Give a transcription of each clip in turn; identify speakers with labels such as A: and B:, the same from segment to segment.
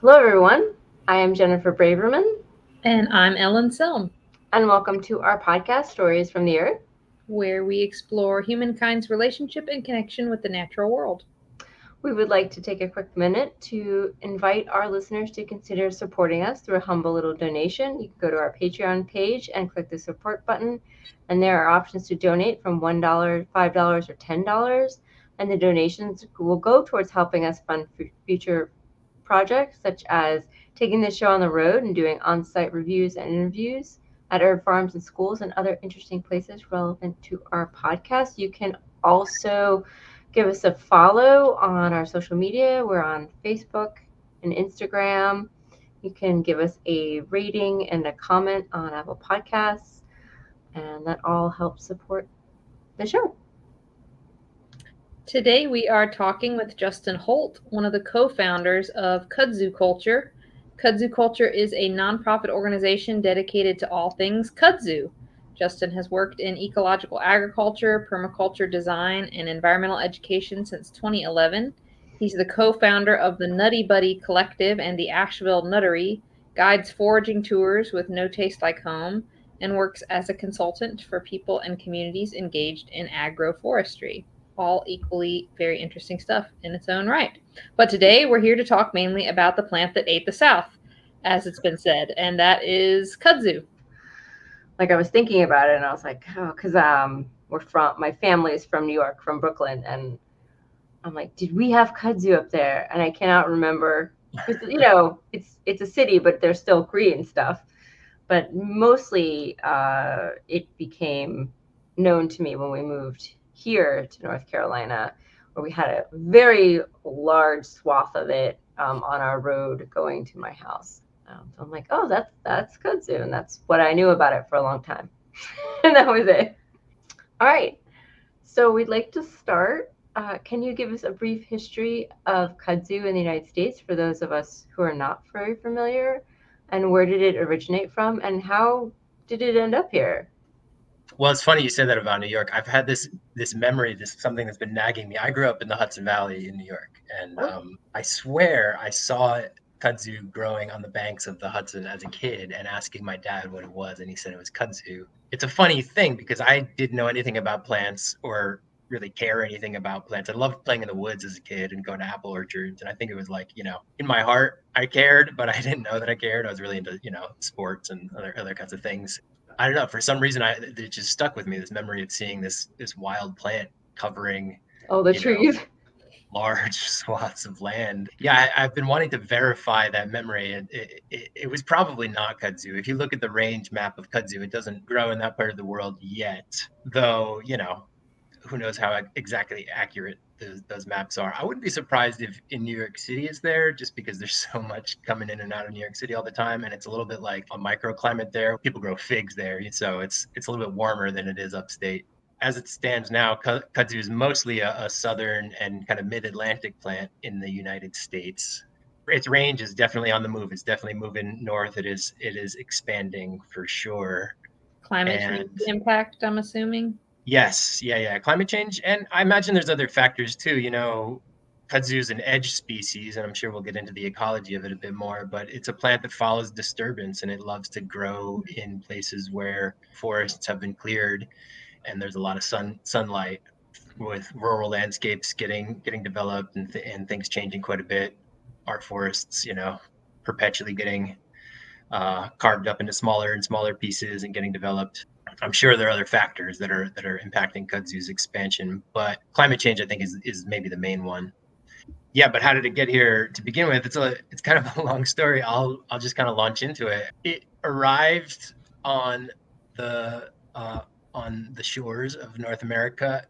A: Hello, everyone. I am Jennifer Braverman,
B: And I'm Ellen Selm,
A: and welcome to our podcast, Stories from the Earth.
B: where we explore humankind's relationship and connection with the natural world.
A: We would like to take a quick minute to invite our listeners to consider supporting us through a humble little donation. You can go to our Patreon page and click the support button, and there are options to donate from $1, $5, or $10. And the donations will go towards helping us fund future projects, such as taking the show on the road and doing on site reviews and interviews at herb farms and schools and other interesting places relevant to our podcast. You can also give us a follow on our social media. We're on Facebook and Instagram. You can give us a rating and a comment on Apple Podcasts, and that all helps support the show.
B: Today we are talking with Justin Holt, one of the co-founders of Kudzu Culture. Kudzu Culture is a nonprofit organization dedicated to all things kudzu. Justin has worked in ecological agriculture, permaculture design, and environmental education since 2011. He's the co-founder of the Nutty Buddy Collective and the Asheville Nuttery, guides foraging tours with No Taste Like Home, and works as a consultant for people and communities engaged in agroforestry. All equally very interesting stuff in its own right. But today we're here to talk mainly about the plant that ate the South, as it's been said, and that is kudzu.
A: Like, I was thinking about it, and I was like, oh, because my family is from New York, from Brooklyn, and I'm like, did we have kudzu up there? And I cannot remember. It's a city, but there's still Korean stuff. But mostly, it became known to me when we moved here to North Carolina, where we had a very large swath of it on our road going to my house. So I'm like, oh, that's kudzu, and that's what I knew about it for a long time, and that was it. All right, so we'd like to start. Can you give us a brief history of kudzu in the United States for those of us who are not very familiar? And where did it originate from? And how did it end up here?
C: Well, it's funny you said that about New York. I've had this memory, this something that's been nagging me. I grew up in the Hudson Valley in New York, and
A: Oh,
C: I swear I saw kudzu growing on the banks of the Hudson as a kid, and asking my dad what it was, and he said it was kudzu. It's a funny thing because I didn't know anything about plants or really care anything about plants. I loved playing in the woods as a kid and going to apple orchards, and I think it was like, in my heart I cared, but I didn't know that I cared. I was really into sports and other kinds of things. I don't know. For some reason, it just stuck with me. This memory of seeing this wild plant covering,
A: oh, the
C: you know,
A: trees.
C: large swaths of land. Yeah, I've been wanting to verify that memory. It was probably not kudzu. If you look at the range map of kudzu, it doesn't grow in that part of the world yet. Though, who knows how exactly accurate those maps are. I wouldn't be surprised if in New York City it's there, just because there's so much coming in and out of New York City all the time, and it's a little bit like a microclimate there. People grow figs there, so it's a little bit warmer than it is upstate. As it stands now, kudzu is mostly a southern and kind of mid-Atlantic plant in the United States. Its range is definitely on the move. It's definitely moving north. It is expanding for sure.
B: Climate change
C: And
B: impact, I'm assuming.
C: yes, yeah. Climate change, and I imagine there's other factors too. Kudzu is an edge species, and I'm sure we'll get into the ecology of it a bit more. But it's a plant that follows disturbance, and it loves to grow in places where forests have been cleared, and there's a lot of sunlight. With rural landscapes getting developed and things changing quite a bit, our forests, perpetually getting carved up into smaller and smaller pieces and getting developed. I'm sure there are other factors that are impacting kudzu's expansion, but climate change, I think, is maybe the main one. Yeah, but how did it get here to begin with? It's kind of a long story. I'll just kind of launch into it. It arrived on the uh, on the shores of North America.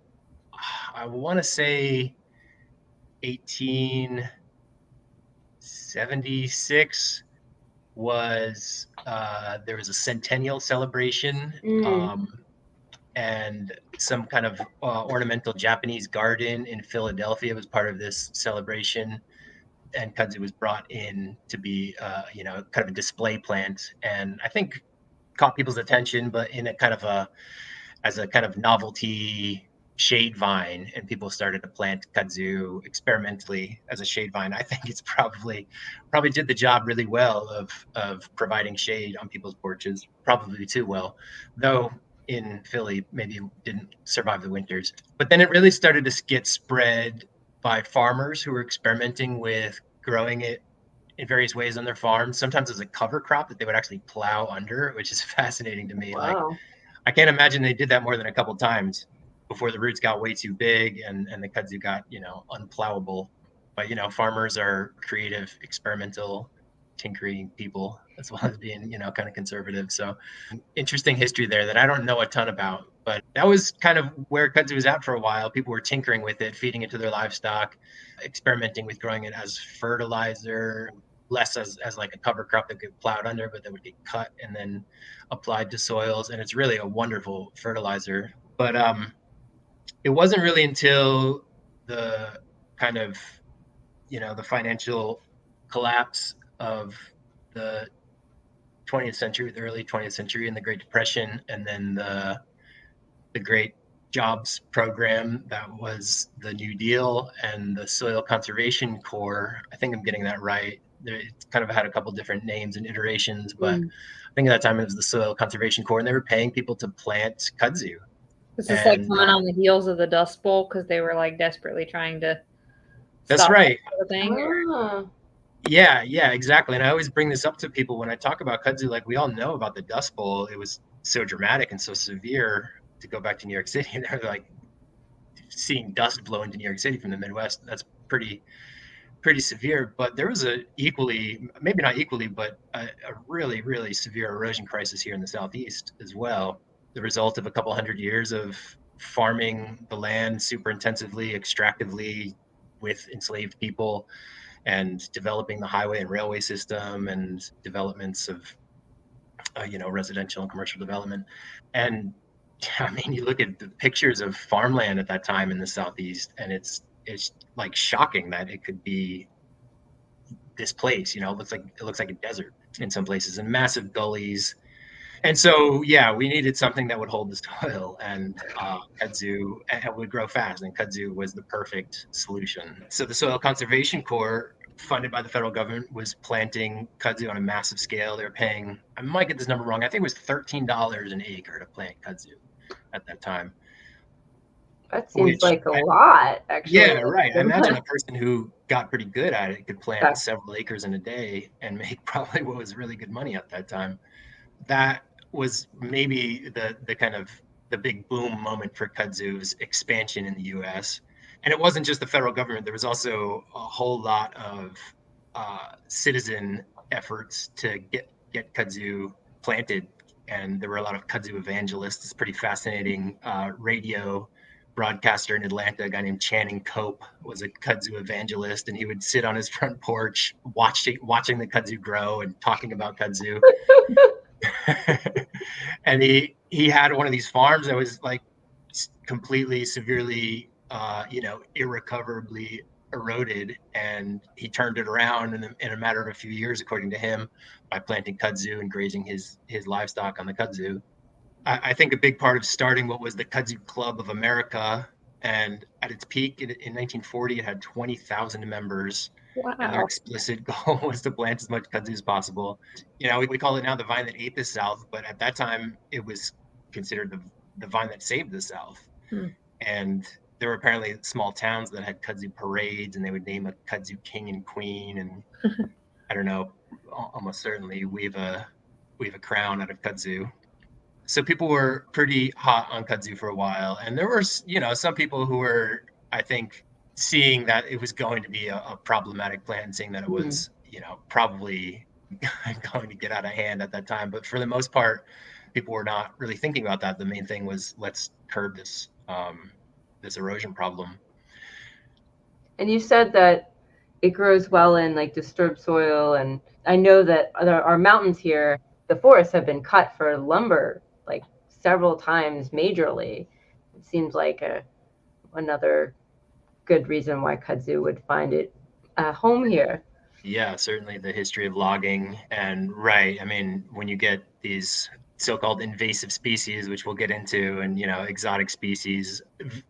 C: I want to say 1876 was there was a centennial celebration,
A: Mm.
C: and some kind of ornamental Japanese garden in Philadelphia was part of this celebration, and kudzu was brought in to be kind of a display plant, and I think caught people's attention, but in a kind of a as a kind of novelty shade vine, and people started to plant kudzu experimentally as a shade vine. I think it's probably did the job really well of providing shade on people's porches, probably too well, though in Philly maybe didn't survive the winters. But then it really started to get spread by farmers who were experimenting with growing it in various ways on their farms, sometimes as a cover crop that they would actually plow under, which is fascinating to me. Like,
A: Wow.
C: I can't imagine they did that more than a couple times before the roots got way too big and the kudzu got, unplowable. But, farmers are creative, experimental, tinkering people, as well as being, kind of conservative. So interesting history there that I don't know a ton about. But that was kind of where kudzu was at for a while. People were tinkering with it, feeding it to their livestock, experimenting with growing it as fertilizer, less as like a cover crop that get plowed under, but that would get cut and then applied to soils. And it's really a wonderful fertilizer. But it wasn't really until the kind of, the financial collapse of the 20th century, the early 20th century, and the Great Depression, and then the Great Jobs Program that was the New Deal, and the Soil Conservation Corps. I think I'm getting that right. It's kind of had a couple different names and iterations, but I think at that time it was the Soil Conservation Corps, and they were paying people to plant kudzu.
B: This is like coming on the heels of the Dust Bowl because they were like desperately trying to.
C: That's right.
B: That thing,
C: Yeah, exactly. And I always bring this up to people when I talk about kudzu. Like, we all know about the Dust Bowl. It was so dramatic and so severe. To go back to New York City, they're like seeing dust blow into New York City from the Midwest. That's pretty severe. But there was a equally, maybe not equally, but a really, really severe erosion crisis here in the Southeast as well. The result of a couple hundred years of farming the land super intensively, extractively, with enslaved people, and developing the highway and railway system, and developments of residential and commercial development. And I mean, you look at the pictures of farmland at that time in the Southeast, and it's like shocking that it could be this place. It looks like a desert in some places, and massive gullies. And so, yeah, we needed something that would hold the soil, and kudzu would grow fast, and kudzu was the perfect solution. So the Soil Conservation Corps, funded by the federal government, was planting kudzu on a massive scale. They were paying, I might get this number wrong, I think it was $13 an acre to plant kudzu at that time.
A: That seems like a lot, actually.
C: Yeah, right. I imagine a person who got pretty good at it could plant several acres in a day and make probably what was really good money at that time. That was maybe the kind of the big boom moment for kudzu's expansion in the U.S. And it wasn't just the federal government. There was also a whole lot of citizen efforts to get kudzu planted. And there were a lot of kudzu evangelists. It's pretty fascinating. Radio broadcaster in Atlanta, a guy named Channing Cope, was a kudzu evangelist, and he would sit on his front porch watching the kudzu grow and talking about kudzu. And he had one of these farms that was like completely severely irrecoverably eroded, and he turned it around in a matter of a few years, according to him, by planting kudzu and grazing his livestock on the kudzu. I think a big part of starting what was the Kudzu Club of America, and at its peak in 1940, it had 20,000 members.
B: Wow.
C: And their explicit goal was to plant as much kudzu as possible. We call it now the vine that ate the South, but at that time it was considered the vine that saved the South. And there were apparently small towns that had kudzu parades, and they would name a kudzu king and queen, and I don't know, almost certainly weave a crown out of kudzu. So people were pretty hot on kudzu for a while, and there were some people who were, I think, seeing that it was going to be a problematic plant, and seeing that it was probably going to get out of hand at that time. But for the most part, people were not really thinking about that. The main thing was, let's curb this erosion problem.
A: And you said that it grows well in like disturbed soil, and I know that our mountains here, the forests have been cut for lumber like several times majorly. It seems like another good reason why kudzu would find it a home here.
C: Yeah, certainly the history of logging, and right. I mean, when you get these so-called invasive species, which we'll get into, and exotic species.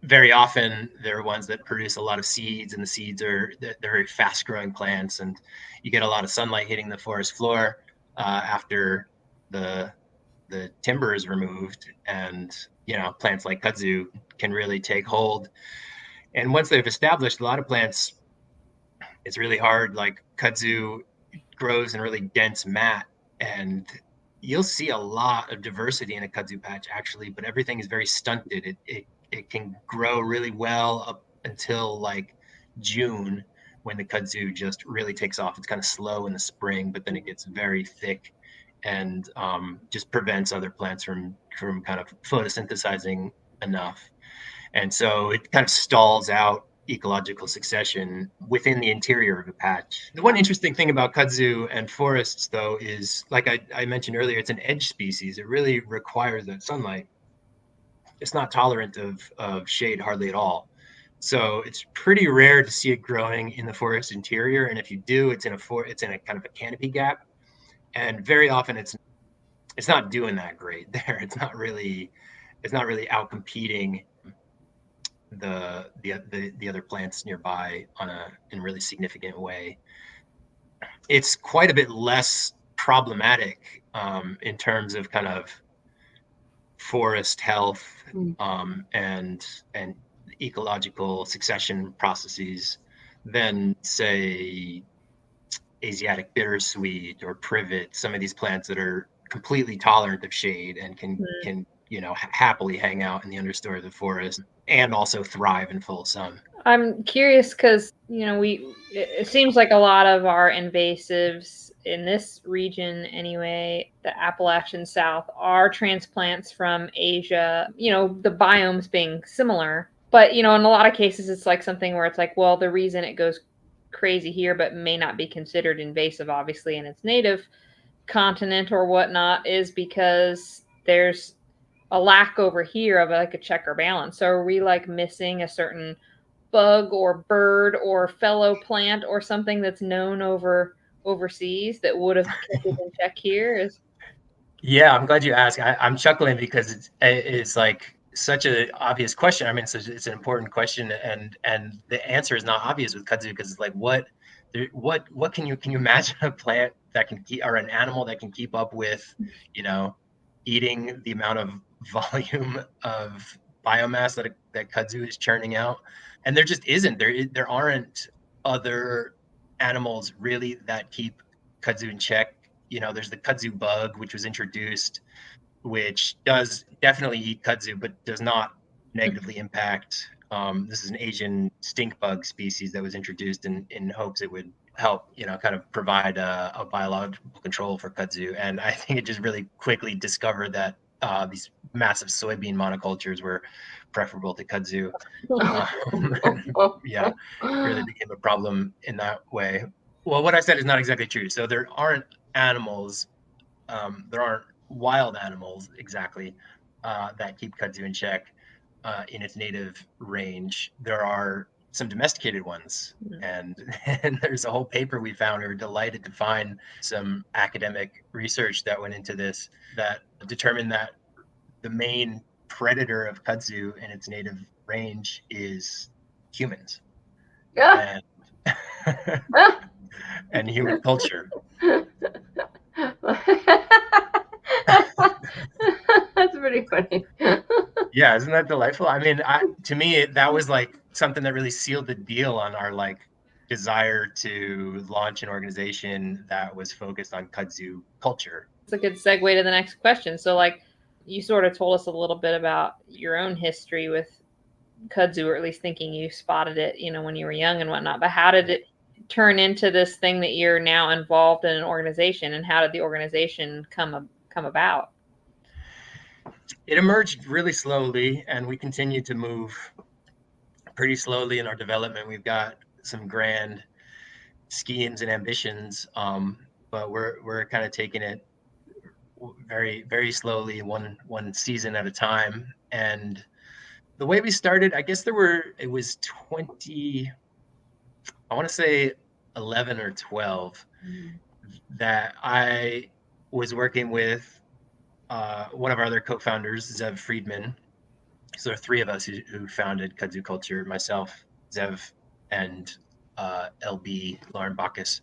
C: Very often they're ones that produce a lot of seeds, and the seeds they're very fast-growing plants, and you get a lot of sunlight hitting the forest floor after the timber is removed, and plants like kudzu can really take hold. And once they've established, a lot of plants, it's really hard. Like kudzu grows in really dense mat, and you'll see a lot of diversity in a kudzu patch actually, but everything is very stunted. It can grow really well up until like June, when the kudzu just really takes off. It's kind of slow in the spring, but then it gets very thick, and just prevents other plants from kind of photosynthesizing enough. And so it kind of stalls out ecological succession within the interior of a patch. The one interesting thing about kudzu and forests, though, is, like I mentioned earlier, it's an edge species. It really requires that sunlight. It's not tolerant of shade hardly at all. So it's pretty rare to see it growing in the forest interior. And if you do, it's in a kind of a canopy gap. And very often it's not doing that great there. It's not really outcompeting the other plants nearby in a really significant way. It's quite a bit less problematic in terms of kind of forest health and ecological succession processes than, say, Asiatic bittersweet or privet. Some of these plants that are completely tolerant of shade and can happily hang out in the understory of the forest and also thrive in full sun.
B: I'm curious because, it seems like a lot of our invasives in this region anyway, the Appalachian South, are transplants from Asia, the biomes being similar. But, in a lot of cases, it's like something where it's like, well, the reason it goes crazy here but may not be considered invasive, obviously, in its native continent or whatnot, is because there's a lack over here of like a check or balance. So are we like missing a certain bug or bird or fellow plant or something that's known overseas that would have kept it in check here?
C: Yeah, I'm glad you asked. I'm chuckling because it's like such an obvious question. I mean, it's an important question, and the answer is not obvious with kudzu, because it's like what can you imagine a plant that can keep, or an animal that can keep up with, eating the amount of volume of biomass that kudzu is churning out? And there just isn't. There aren't other animals really that keep kudzu in check. There's the kudzu bug, which was introduced, which does definitely eat kudzu, but does not negatively impact. This is an Asian stink bug species that was introduced in hopes it would help, kind of provide a biological control for kudzu. And I think it just really quickly discovered that these massive soybean monocultures were preferable to kudzu. Yeah, really became a problem in that way. Well, what I said is not exactly true. So there aren't animals, there aren't wild animals exactly that keep kudzu in check in its native range. There are some domesticated ones, and there's a whole paper we found. We were delighted to find some academic research that went into this that determined that the main predator of kudzu in its native range is humans.
A: Yeah.
C: And human culture.
A: That's pretty funny.
C: Yeah, isn't that delightful? I mean, to me, that was like something that really sealed the deal on our like desire to launch an organization that was focused on kudzu culture.
B: It's a good segue to the next question. So, like, you sort of told us a little bit about your own history with kudzu, or at least thinking you spotted it, when you were young and whatnot. But how did it turn into this thing that you're now involved in an organization, and how did the organization come about?
C: It emerged really slowly, and we continue to move pretty slowly in our development. We've got some grand schemes and ambitions, but we're kind of taking it very, very slowly, one season at a time. And the way we started, I guess it was 20, I want to say 11 or 12, that I was working with one of our other co-founders, Zev Friedman. So there are three of us who founded Kudzu Culture: myself, Zev, and LB Lauren Bacchus.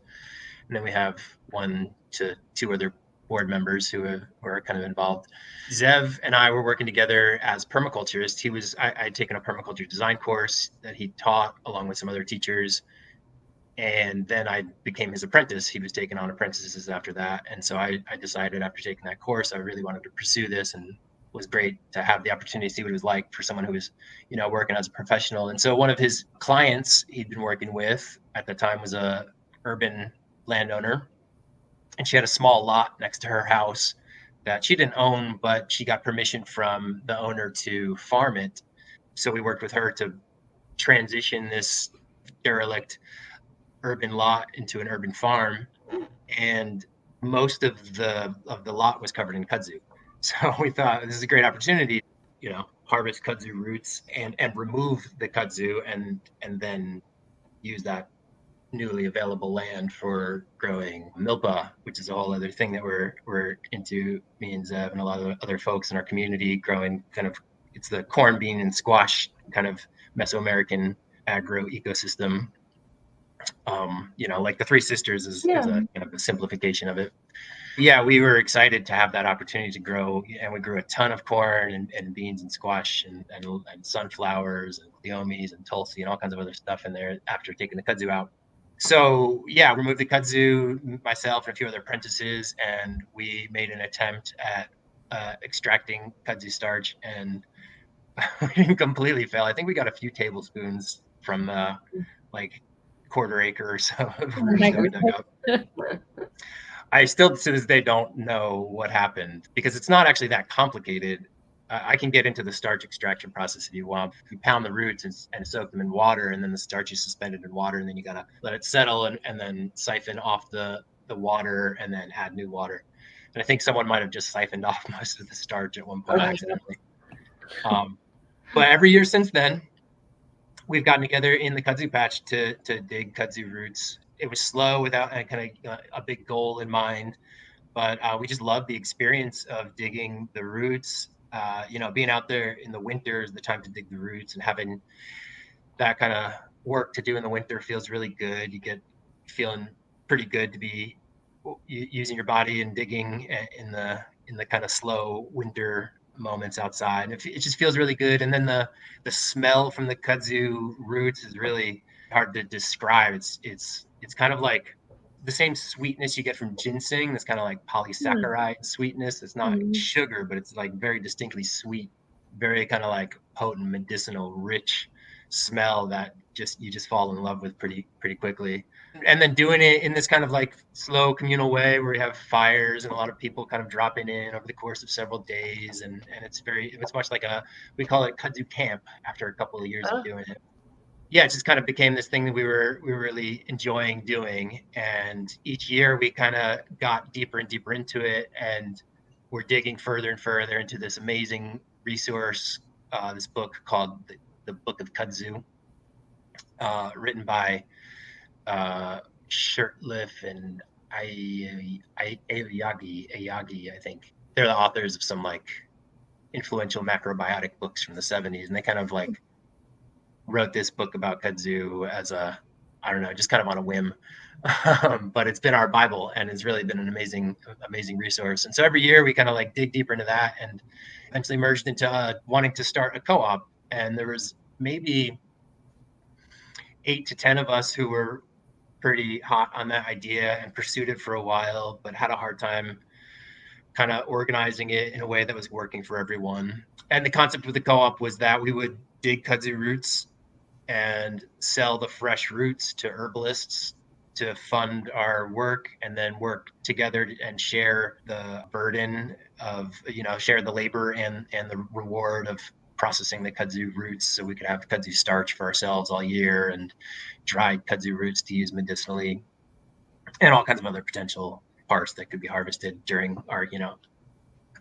C: And then we have 1 to 2 other board members who are kind of involved. Zev and I were working together as permaculturists. I'd taken a permaculture design course that he taught along with some other teachers. And then I became his apprentice. He was taking on apprentices after that. And so I decided after taking that course, I really wanted to pursue this, and was great to have the opportunity to see what it was like for someone who was, working as a professional. And so one of his clients he'd been working with at the time was a urban landowner, and she had a small lot next to her house that she didn't own, but she got permission from the owner to farm it. So we worked with her to transition this derelict urban lot into an urban farm, and most of the lot was covered in kudzu. So we thought this is a great opportunity, harvest kudzu roots and remove the kudzu, and then use that newly available land for growing milpa, which is a whole other thing that we're into, me and Zev and a lot of other folks in our community, growing it's the corn, bean, and squash kind of Mesoamerican agro ecosystem. Like the Three Sisters is a kind of a simplification of it. Yeah, we were excited to have that opportunity to grow, and we grew a ton of corn and beans and squash and sunflowers and leomies and tulsi and all kinds of other stuff in there after taking the kudzu out. So yeah, we removed the kudzu, myself and a few other apprentices, and we made an attempt at extracting kudzu starch, and we didn't completely fail. I think we got a few tablespoons from like quarter acre or so of roots that we dug up. I still to this day don't know what happened, because it's not actually that complicated. I can get into the starch extraction process if you want. You pound the roots and soak them in water, and then the starch is suspended in water, and then you gotta let it settle and then siphon off the water and then add new water. And I think someone might have just siphoned off most of the starch at one point accidentally. But every year since then, we've gotten together in the kudzu patch to dig kudzu roots. It was slow without a big goal in mind, but we just loved the experience of digging the roots. Being out there in the winter is the time to dig the roots, and having that kind of work to do in the winter feels really good. You get feeling pretty good to be using your body and digging in the kind of slow winter moments outside. It just feels really good. And then the smell from the kudzu roots is really hard to describe. It's kind of like the same sweetness you get from ginseng. That's kind of like polysaccharide sweetness. It's not sugar, but it's like very distinctly sweet, very kind of like potent, medicinal, rich smell that you just fall in love with pretty quickly. And then doing it in this kind of like slow communal way where we have fires and a lot of people kind of dropping in over the course of several days, and it's much like we call it kudzu camp after a couple of years of doing it. Yeah, it just kind of became this thing that we were really enjoying doing, and each year we kind of got deeper and deeper into it, and we're digging further and further into this amazing resource, this book called the Book of Kudzu, written by Shirtliff and Ayagi, I think. They're the authors of some like influential macrobiotic books from the 70s, and they kind of like wrote this book about kudzu as just kind of on a whim. But it's been our Bible, and it's really been an amazing resource. And so every year we kind of like dig deeper into that, and eventually merged into wanting to start a co-op. And there was maybe 8 to 10 of us who were pretty hot on that idea and pursued it for a while, but had a hard time kind of organizing it in a way that was working for everyone. And the concept with the co-op was that we would dig kudzu roots and sell the fresh roots to herbalists to fund our work, and then work together and share the burden of, share the labor and the reward of processing the kudzu roots, so we could have kudzu starch for ourselves all year, and dried kudzu roots to use medicinally, and all kinds of other potential parts that could be harvested during our,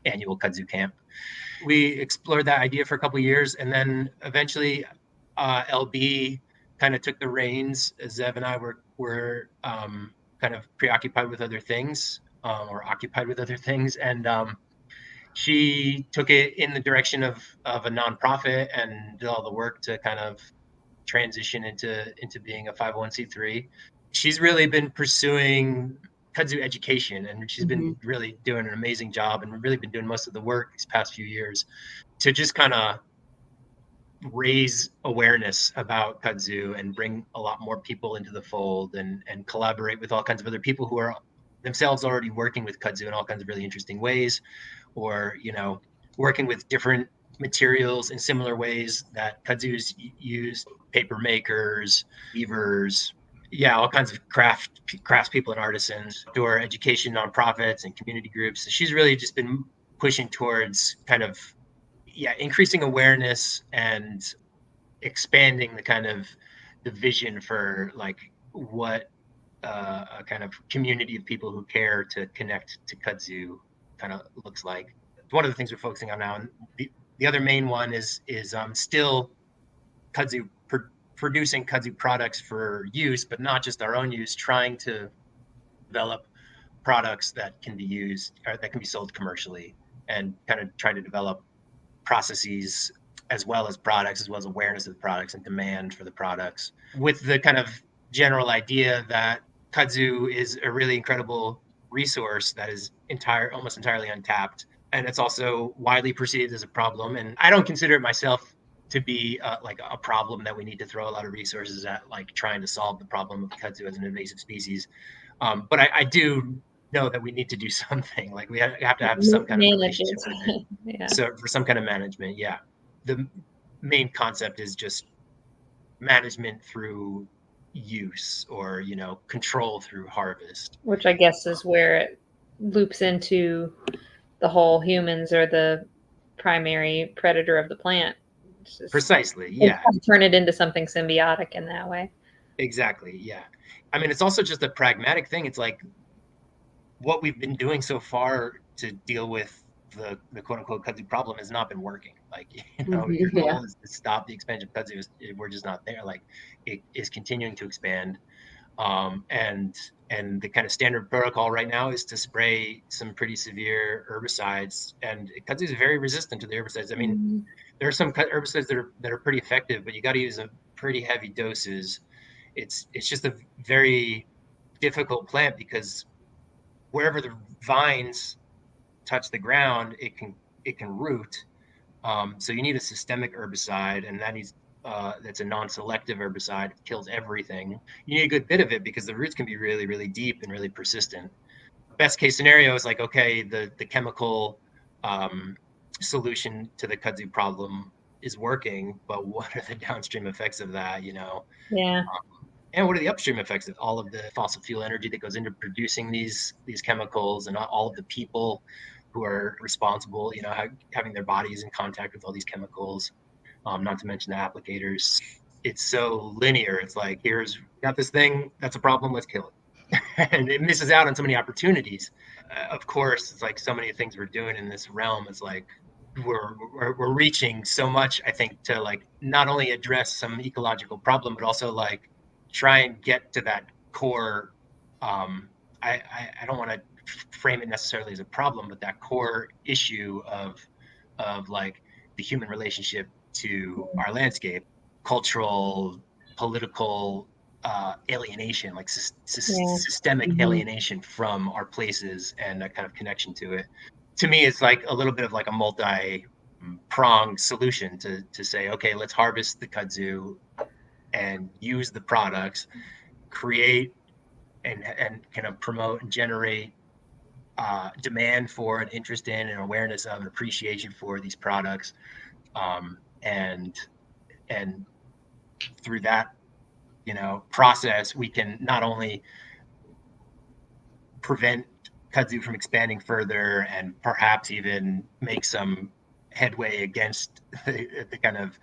C: annual kudzu camp. We explored that idea for a couple of years, and then eventually LB kind of took the reins. Zev and I were kind of preoccupied with other things, or occupied with other things, and She took it in the direction of a nonprofit and did all the work to kind of transition into being a 501c3. She's really been pursuing kudzu education, and she's been really doing an amazing job and really been doing most of the work these past few years to just kind of raise awareness about kudzu and bring a lot more people into the fold, and collaborate with all kinds of other people who are themselves already working with kudzu in all kinds of really interesting ways, or working with different materials in similar ways that kudzu is used, paper makers, weavers, all kinds of craftspeople and artisans, or education nonprofits and community groups. So she's really just been pushing towards kind of increasing awareness and expanding the vision for like what a kind of community of people who care to connect to kudzu kind of looks like. One of the things we're focusing on now, and the other main one is still kudzu, producing kudzu products for use, but not just our own use, trying to develop products that can be used or that can be sold commercially, and kind of try to develop processes as well as products, as well as awareness of the products and demand for the products, with the kind of general idea that kudzu is a really incredible resource that is almost entirely untapped, and it's also widely perceived as a problem. And I don't consider it myself to be like a problem that we need to throw a lot of resources at, like trying to solve the problem of kudzu as an invasive species. But I do know that we need to do something. Like we have to have some kind of relationship with it. So for some kind of management, the main concept is just management through use, or control through harvest,
B: which I guess is where it loops into the whole humans are the primary predator of the plant.
C: Precisely,
B: turn it into something symbiotic in that way.
C: Exactly, I mean, it's also just a pragmatic thing. It's like what we've been doing so far to deal with the quote unquote kudzu problem has not been working. Like, your goal is to stop the expansion of kudzu. We're just not there. Like, it is continuing to expand. And the kind of standard protocol right now is to spray some pretty severe herbicides, and kudzu is very resistant to the herbicides. I mean, there are some herbicides that are pretty effective, but you got to use a pretty heavy doses. It's just a very difficult plant, because wherever the vines touch the ground, it can root. So you need a systemic herbicide, and that's a non-selective herbicide. It kills everything. You need a good bit of it because the roots can be really, really deep and really persistent. Best case scenario is like, okay, the chemical solution to the kudzu problem is working, but what are the downstream effects of that? And what are the upstream effects of all of the fossil fuel energy that goes into producing these chemicals, and all of the people who are responsible, having their bodies in contact with all these chemicals, not to mention the applicators. It's so linear. It's like, got this thing, that's a problem, let's kill it. And it misses out on so many opportunities. Of course, it's like so many things we're doing in this realm. It's like we're reaching so much, I think, to like not only address some ecological problem, but also like try and get to that core. I don't want to frame it necessarily as a problem, but that core issue of like the human relationship to our landscape, cultural, political alienation, like systemic alienation from our places, and that kind of connection to it. To me, it's like a little bit of like a multi-pronged solution to say, okay, let's harvest the kudzu and use the products, create and kind of promote and generate demand for, an interest in, and awareness of, and appreciation for these products, and through that process, we can not only prevent kudzu from expanding further, and perhaps even make some headway against the kind of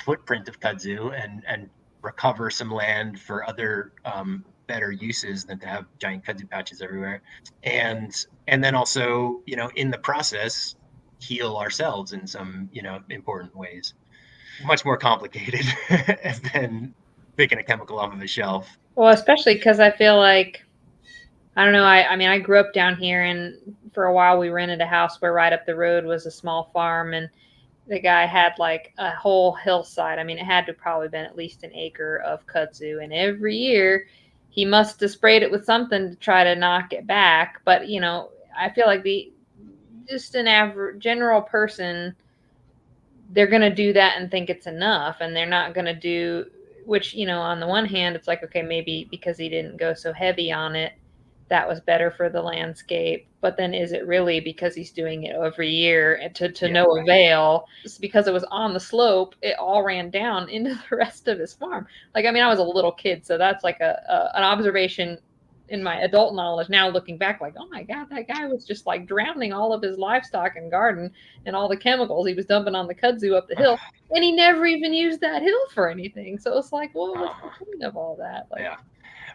C: footprint of kudzu, and recover some land for other better uses than to have giant kudzu patches everywhere, and then also in the process heal ourselves in some important ways. Much more complicated than picking a chemical off of a shelf.
B: Well, especially because I feel like I don't know. I mean, I grew up down here, and for a while we rented a house where right up the road was a small farm, and the guy had like a whole hillside. I mean, it had to probably been at least an acre of kudzu, and every year he must have sprayed it with something to try to knock it back. But you know, I feel like just an average general person, they're going to do that and think it's enough, and they're not going to do, which, you know, on the one hand it's like, okay, maybe because he didn't go so heavy on it, that was better for the landscape. But then is it really because he's doing it every year to no avail? Just because it was on the slope, it all ran down into the rest of his farm. Like, I mean, I was a little kid, so that's like an observation in my adult knowledge now, looking back, like, oh my god, that guy was just like drowning all of his livestock and garden and all the chemicals he was dumping on the kudzu up the hill, and he never even used that hill for anything. So it's like, well, what's the point of all that? Like,
C: yeah,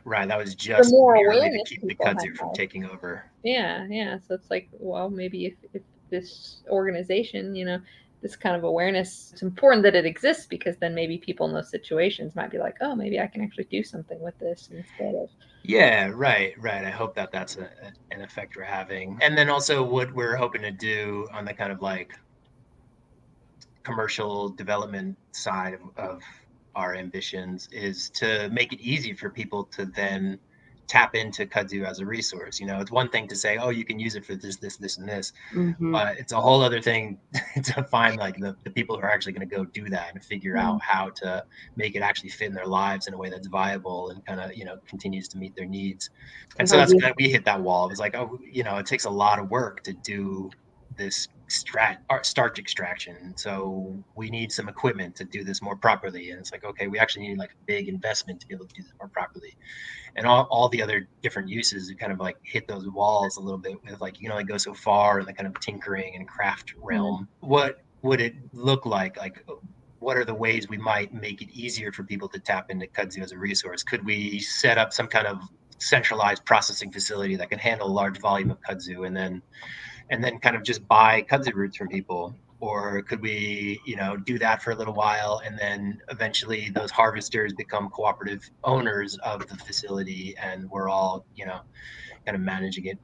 C: right. That was just merely to keep the kudzu from taking over.
B: Yeah. So it's like, well, maybe if this organization, you know, this kind of awareness, it's important that it exists, because then maybe people in those situations might be like, oh, maybe I can actually do something with this instead of.
C: Yeah, right. I hope that's an effect we're having. And then also what we're hoping to do on the kind of like commercial development side of our ambitions is to make it easy for people to then tap into kudzu as a resource. You know, it's one thing to say, oh, you can use it for this, and this, but it's a whole other thing to find like the people who are actually going to go do that and figure out how to make it actually fit in their lives in a way that's viable and kind of, you know, continues to meet their needs. And so that's we hit that wall. It was like, oh, you know, it takes a lot of work to do this starch extraction, so we need some equipment to do this more properly. And it's like, okay, we actually need like a big investment to be able to do this more properly. And all the other different uses kind of like hit those walls a little bit with like, you can only go so far in the kind of tinkering and craft realm. What would it look like what are the ways we might make it easier for people to tap into kudzu as a resource? Could we set up some kind of centralized processing facility that can handle a large volume of kudzu and then kind of just buy kudzu roots from people? Or could we, you know, do that for a little while and then eventually those harvesters become cooperative owners of the facility and we're all, you know, kind of managing it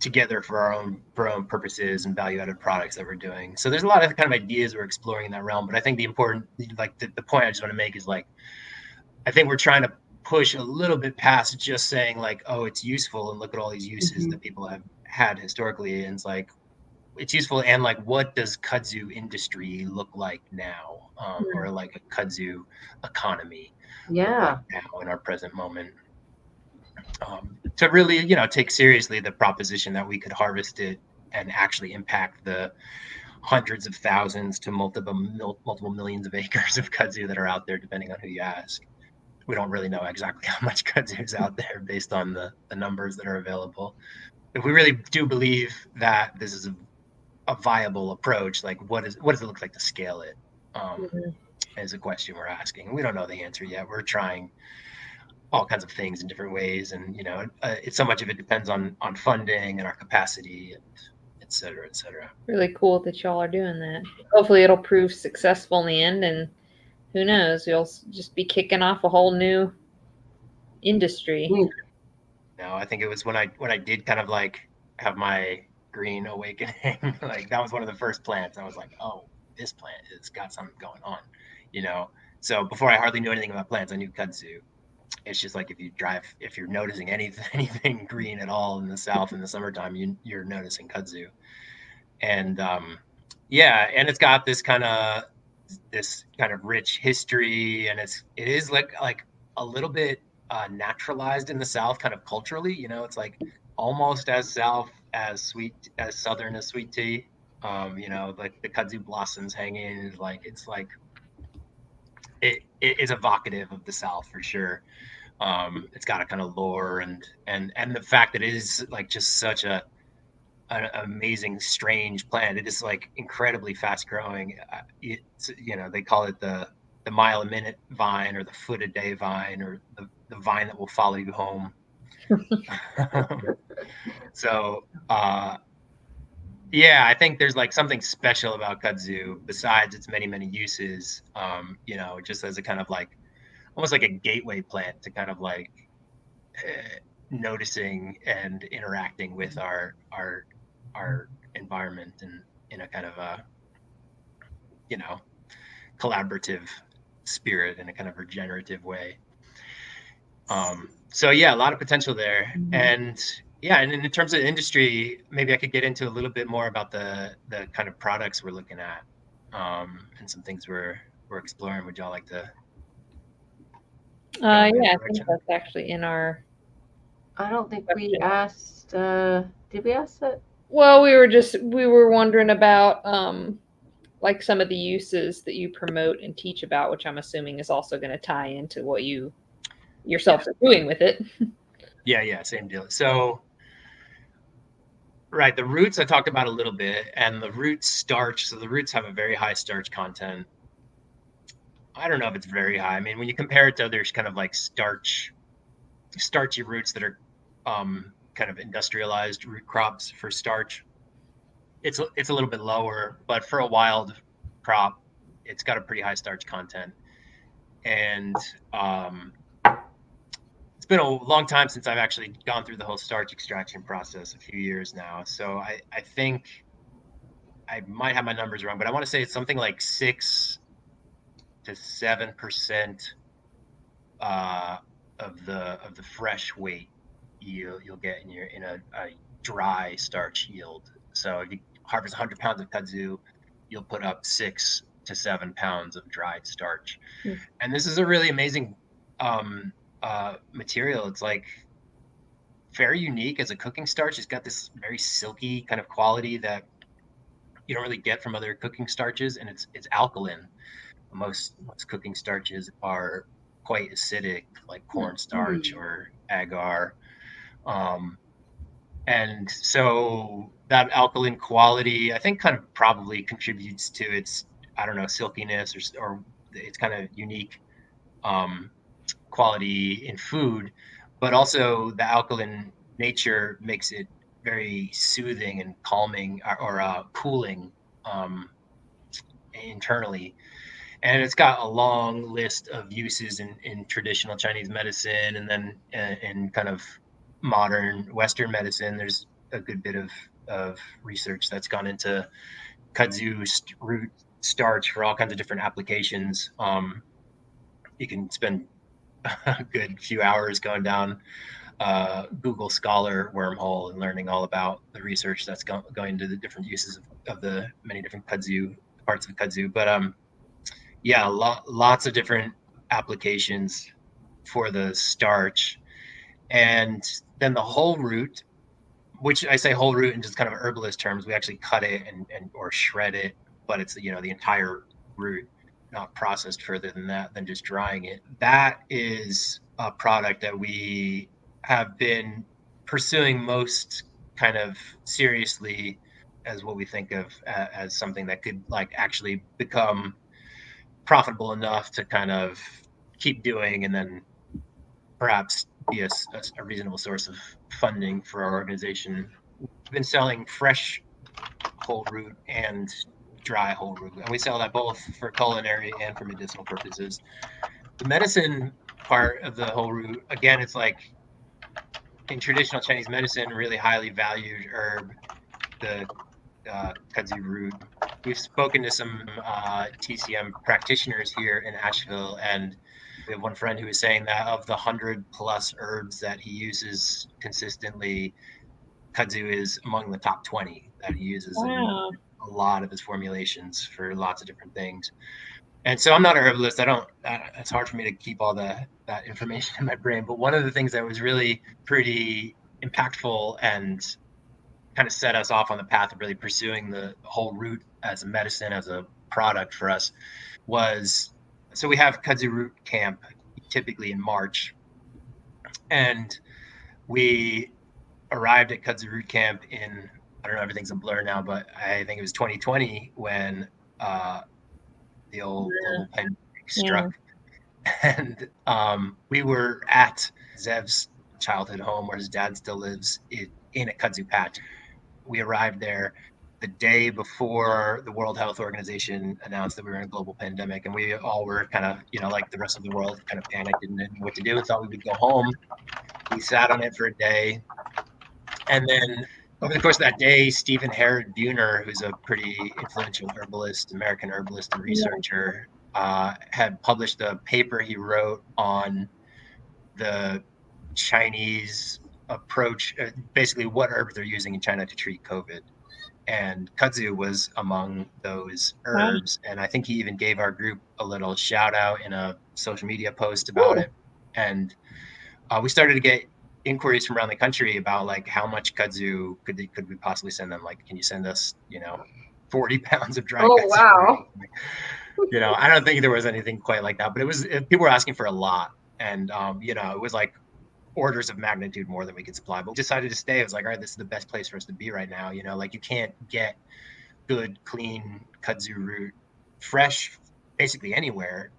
C: together for our own purposes and value-added products that we're doing. So there's a lot of kind of ideas we're exploring in that realm. But I think the important, like the point I just want to make is like, I think we're trying to push a little bit past just saying like, oh, it's useful and look at all these uses that people have had historically. And it's like, it's useful. And like, what does kudzu industry look like now? Or like a kudzu economy
A: now
C: in our present moment? To really, you know, take seriously the proposition that we could harvest it and actually impact the hundreds of thousands to multiple millions of acres of kudzu that are out there, depending on who you ask. We don't really know exactly how much kudzu is out there based on the numbers that are available. If we really do believe that this is a viable approach, like what does it look like to scale it? Is a question we're asking. We don't know the answer yet. We're trying all kinds of things in different ways, and you know, it's so much of it depends on funding and our capacity, and et cetera, et cetera.
B: Really cool that y'all are doing that. Hopefully, it'll prove successful in the end, and who knows, you'll just be kicking off a whole new industry.
C: No, I think it was when I did kind of like have my green awakening. Like that was one of the first plants. I was like, oh, this plant has got something going on, you know. So before I hardly knew anything about plants, I knew kudzu. It's just like if you're noticing anything green at all in the South in the summertime, you're noticing kudzu. And and it's got this kind of rich history, and it is like a little bit naturalized in the South, kind of culturally. You know, it's like almost as South as Southern as sweet tea. You know, like the kudzu blossoms hanging, it's like it is evocative of the South for sure. It's got a kind of lore and the fact that it is like just such an amazing, strange plant. It is like incredibly fast growing. It's, you know, they call it the mile a minute vine, or the foot a day vine, or the vine that will follow you home. So I think there's like something special about kudzu besides its many uses. You know, just as a kind of like almost like a gateway plant to kind of like noticing and interacting with our environment and in a kind of a, you know, collaborative spirit, in a kind of regenerative way. So yeah, a lot of potential there.
A: Mhm.
C: And yeah, and in terms of industry, maybe I could get into a little bit more about the kind of products we're looking at, and some things we're exploring. Would y'all like to go
B: Yeah,
C: in that
B: I think
C: direction?
B: that's actually in our.
A: I don't think we
B: Question.
A: asked. Did we ask that?
B: Well, we were wondering about like some of the uses that you promote and teach about, which I'm assuming is also going to tie into what you yourselves are doing with it.
C: Yeah, same deal. So, right, the roots I talked about a little bit, and the root starch. So the roots have a very high starch content. I don't know if it's very high. I mean, when you compare it to others, kind of like starchy roots that are kind of industrialized root crops for starch, it's a little bit lower. But for a wild crop, it's got a pretty high starch content. And it's been a long time since I've actually gone through the whole starch extraction process, a few years now. So I think I might have my numbers wrong, but I want to say it's something like 6 to 7% of the fresh weight you'll get in a dry starch yield. So if you harvest 100 pounds of kudzu, you'll put up 6 to 7 pounds of dried starch.
B: Mm.
C: And this is a really amazing material. It's like very unique as a cooking starch. It's got this very silky kind of quality that you don't really get from other cooking starches, and it's alkaline. Most cooking starches are quite acidic, like cornstarch or agar. And so that alkaline quality, I think, kind of probably contributes to its, I don't know, silkiness or its kind of unique quality in food, but also the alkaline nature makes it very soothing and calming, or cooling internally. And it's got a long list of uses in traditional Chinese medicine, and then in kind of modern Western medicine. There's a good bit of research that's gone into kudzu root starch for all kinds of different applications. You can spend a good few hours going down Google Scholar wormhole and learning all about the research that's going into the different uses of the many different kudzu parts of kudzu. But yeah, lots of different applications for the starch. And then the whole root, which I say whole root in just kind of herbalist terms, we actually cut it and or shred it, but it's, you know, the entire root, not processed further than that, than just drying it. That is a product that we have been pursuing most kind of seriously as what we think of as something that could like actually become profitable enough to kind of keep doing, and then perhaps be a reasonable source of funding for our organization. We've been selling fresh whole root and dry whole root, and we sell that both for culinary and for medicinal purposes. The medicine part of the whole root, again, it's like in traditional Chinese medicine, really highly valued herb, the kudzu root. We've spoken to some TCM practitioners here in Asheville, and we have one friend who was saying that of the 100+ herbs that he uses consistently, kudzu is among the top 20 that he uses in
B: Wow.
C: a lot of his formulations for lots of different things. And so I'm not a herbalist. It's hard for me to keep all that information in my brain. But one of the things that was really pretty impactful and kind of set us off on the path of really pursuing the whole root as a medicine, as a product for us, was, so we have kudzu root camp typically in March, and we arrived at kudzu root camp in, I don't know, everything's a blur now, but I think it was 2020 when the old global pandemic struck. And we were at Zev's childhood home where his dad still lives in a kudzu patch. We arrived there the day before the World Health Organization announced that we were in a global pandemic, and we all were kind of, you know, like the rest of the world, kind of panicked and didn't know what to do, and thought we would go home. We sat on it for a day. And then over the course of that day, Stephen Herod Buhner, who's a pretty influential herbalist, American herbalist and researcher, had published a paper he wrote on the Chinese approach, basically what herbs they're using in China to treat COVID. And kudzu was among those herbs. And I think he even gave our group a little shout out in a social media post about it. And we started to get inquiries from around the country about like how much kudzu could we possibly send them? Like, can you send us, 40 pounds of dry kudzu?
A: Oh, wow.
C: I don't think there was anything quite like that, but people were asking for a lot. And, it was like orders of magnitude more than we could supply, but we decided to stay. It was like, all right, this is the best place for us to be right now. Like you can't get good, clean kudzu root fresh basically anywhere.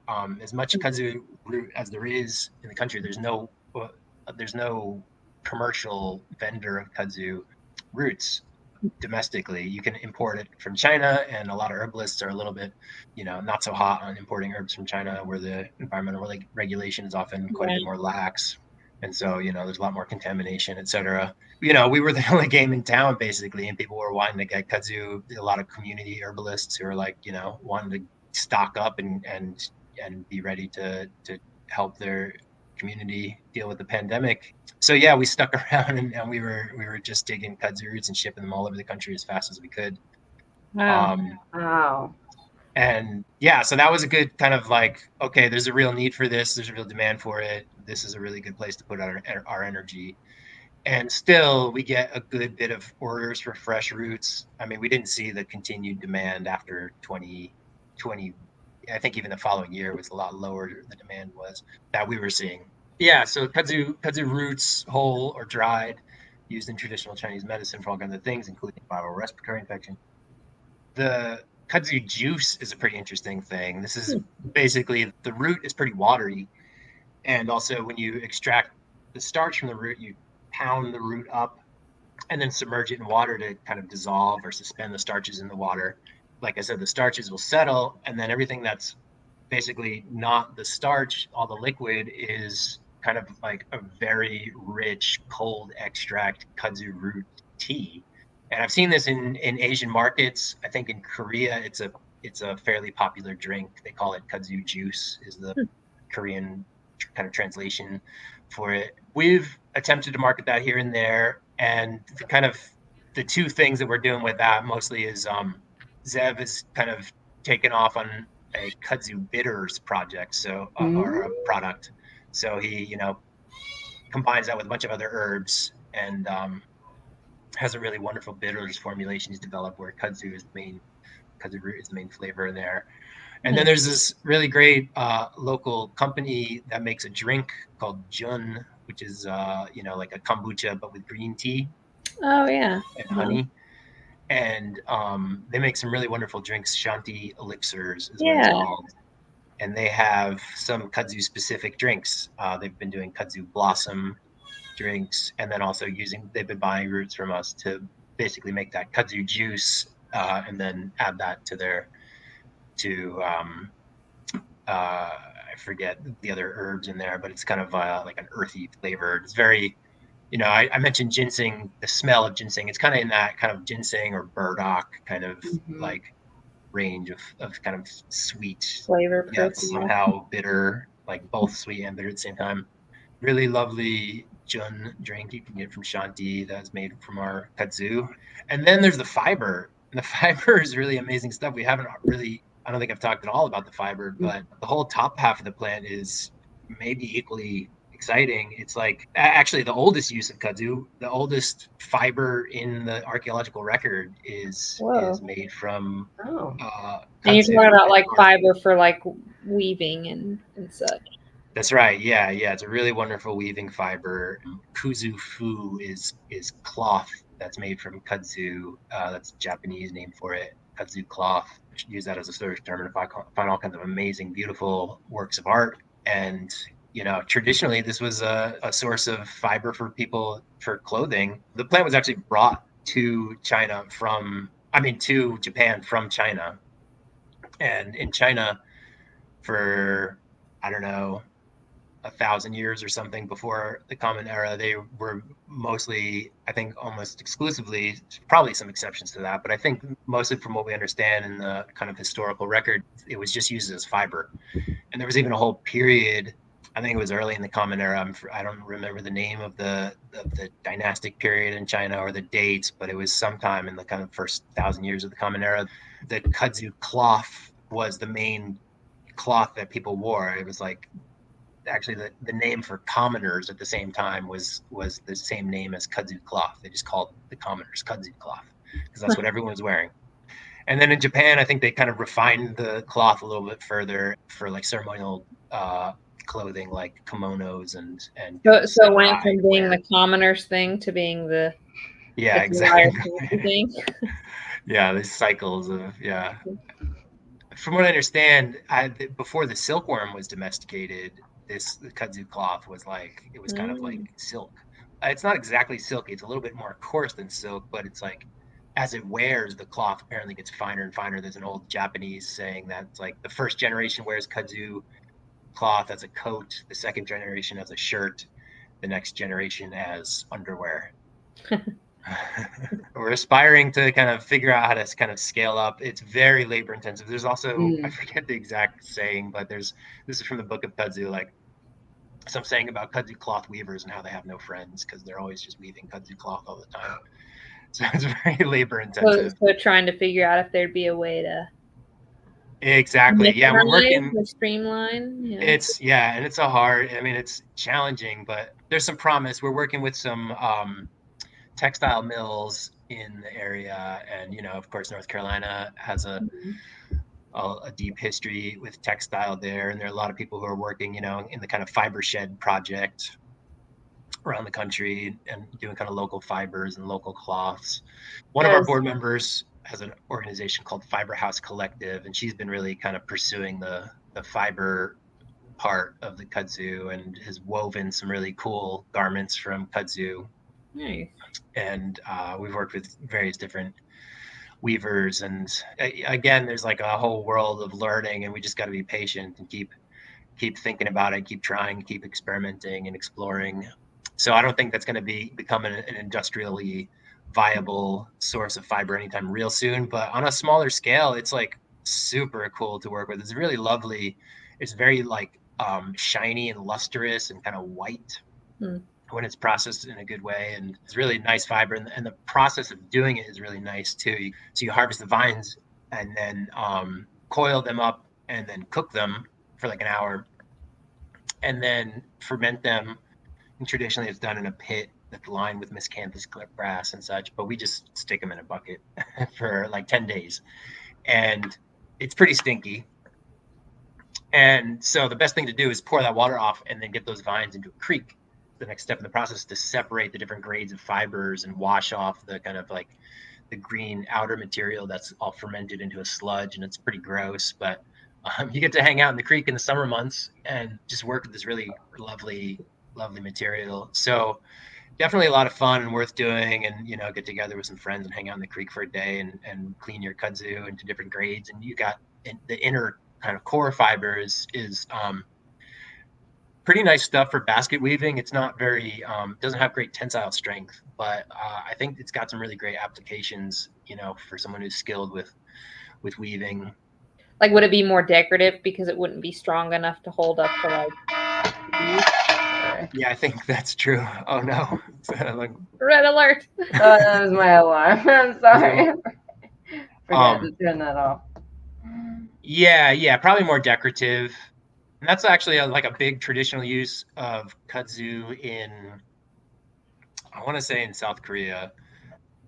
C: As much kudzu root as there is in the country, there's no commercial vendor of kudzu roots domestically. You can import it from China, and a lot of herbalists are a little bit, not so hot on importing herbs from China, where the environmental regulation is often quite a bit more lax. And so, there's a lot more contamination, et cetera. We were the only game in town, basically, and people were wanting to get kudzu. A lot of community herbalists who are like, wanting to stock up and be ready to help their community deal with the pandemic. So yeah, we stuck around and we were just digging kudzu roots and shipping them all over the country as fast as we could.
A: Wow.
C: And yeah, so that was a good kind of like, okay, there's a real need for this. There's a real demand for it. This is a really good place to put our energy. And still, we get a good bit of orders for fresh roots. I mean, we didn't see the continued demand after 2020. I think even the following year was a lot lower. The demand was that we were seeing. Yeah, so kudzu roots, whole or dried, used in traditional Chinese medicine for all kinds of things, including viral respiratory infection. The kudzu juice is a pretty interesting thing. This is basically, the root is pretty watery. And also when you extract the starch from the root, you pound the root up and then submerge it in water to kind of dissolve or suspend the starches in the water. Like I said, the starches will settle, and then everything that's basically not the starch, all the liquid, is kind of like a very rich cold extract kudzu root tea. And I've seen this in Asian markets. I think in Korea it's a fairly popular drink. They call it kudzu juice, is the Korean kind of translation for it. We've attempted to market that here and there, and the two things that we're doing with that mostly is Zev is kind of taken off on a kudzu bitters project, so or a product. So he, combines that with a bunch of other herbs and has a really wonderful bitters formulation he's developed where kudzu root is the main flavor in there. And then there's this really great local company that makes a drink called Jun, which is like a kombucha but with green tea.
B: Oh yeah.
C: And honey. And they make some really wonderful drinks. Shanti elixirs is what it's called. And they have some kudzu specific drinks. They've been doing kudzu blossom drinks, and then also they've been buying roots from us to basically make that kudzu juice, and then add that I forget the other herbs in there, but it's kind of like an earthy flavor. It's very, I mentioned ginseng, the smell of ginseng. It's kind of in that kind of ginseng or burdock kind of like range of kind of sweet
B: flavor,
C: somehow bitter, like both sweet and bitter at the same time. Really lovely Jun drink you can get from Shanti that's made from our kudzu. And then there's the fiber. And the fiber is really amazing stuff. We haven't really, I don't think I've talked at all about the fiber, but the whole top half of the plant is maybe equally exciting. It's like actually the oldest use of kudzu, the oldest fiber in the archaeological record is made from kudzu.
B: And you're talking about like fiber for like weaving and such.
C: That's right. Yeah. It's a really wonderful weaving fiber. Kudzu fu is cloth that's made from kudzu. That's a Japanese name for it. Kudzu cloth. Use that as a search term and find all kinds of amazing, beautiful works of art. And traditionally this was a source of fiber for people for clothing. The plant was actually brought to Japan from China. And in China for, I don't know, 1,000 years or something before the Common Era. They were mostly, I think, almost exclusively, probably some exceptions to that, but I think mostly from what we understand in the kind of historical record, it was just used as fiber. And there was even a whole period, I think it was early in the Common Era. I don't remember the name of the dynastic period in China or the dates, but it was sometime in the kind of first 1,000 years of the Common Era. The kudzu cloth was the main cloth that people wore. It was like actually the name for commoners at the same time was the same name as kudzu cloth. They just called the commoners kudzu cloth because that's what everyone was wearing. And then in Japan, I think they kind of refined the cloth a little bit further for like ceremonial clothing, like kimonos and
B: So it went from being the commoners thing to being the
C: exactly
B: thing.
C: Yeah, these cycles of From what I understand, before the silkworm was domesticated, the kudzu cloth was like it was kind of like silk. It's not exactly silky; it's a little bit more coarse than silk, but it's like as it wears, the cloth apparently gets finer and finer. There's an old Japanese saying that it's like the first generation wears kudzu cloth as a coat, the second generation as a shirt, the next generation as underwear. We're aspiring to kind of figure out how to kind of scale up. It's very labor intensive. There's also, I forget the exact saying, but this is from the book of Kudzu, like some saying about kudzu cloth weavers and how they have no friends because they're always just weaving kudzu cloth all the time. So it's very labor intensive.
B: So trying to figure out if there'd be a way to
C: we're working
B: or streamline.
C: It's and it's it's challenging, but there's some promise. We're working with some textile mills in the area, and of course North Carolina has a deep history with textile there, and there are a lot of people who are working in the kind of fiber shed project around the country and doing kind of local fibers and local cloths. One of our board members has an organization called Fiber House Collective, and she's been really kind of pursuing the fiber part of the kudzu and has woven some really cool garments from kudzu.
B: Nice.
C: And we've worked with various different weavers, and again, there's like a whole world of learning, and we just got to be patient and keep thinking about it, keep trying, keep experimenting and exploring. So I don't think that's going to become an industrially viable source of fiber anytime real soon, but on a smaller scale, it's like super cool to work with. It's really lovely. It's very like shiny and lustrous and kind of white when it's processed in a good way, and it's really nice fiber, and the process of doing it is really nice too. So you harvest the vines and then coil them up and then cook them for like an hour and then ferment them. And traditionally it's done in a pit that's lined with miscanthus grass and such, but we just stick them in a bucket for like 10 days, and it's pretty stinky. And so the best thing to do is pour that water off and then get those vines into a creek. The next step in the process to separate the different grades of fibers and wash off the kind of like the green outer material that's all fermented into a sludge, and it's pretty gross, but you get to hang out in the creek in the summer months and just work with this really lovely material. So definitely a lot of fun and worth doing, and get together with some friends and hang out in the creek for a day and clean your kudzu into different grades. And you got the inner kind of core fibers is pretty nice stuff for basket weaving. It's not very doesn't have great tensile strength, but I think it's got some really great applications for someone who's skilled with weaving.
B: Like, would it be more decorative because it wouldn't be strong enough to hold up to like
C: I think that's true. Oh no.
B: Like, red alert.
A: That was my alarm. I'm sorry. Forgot to turn that off.
C: Probably more decorative. And that's actually like a big traditional use of kudzu in, I want to say, in South Korea.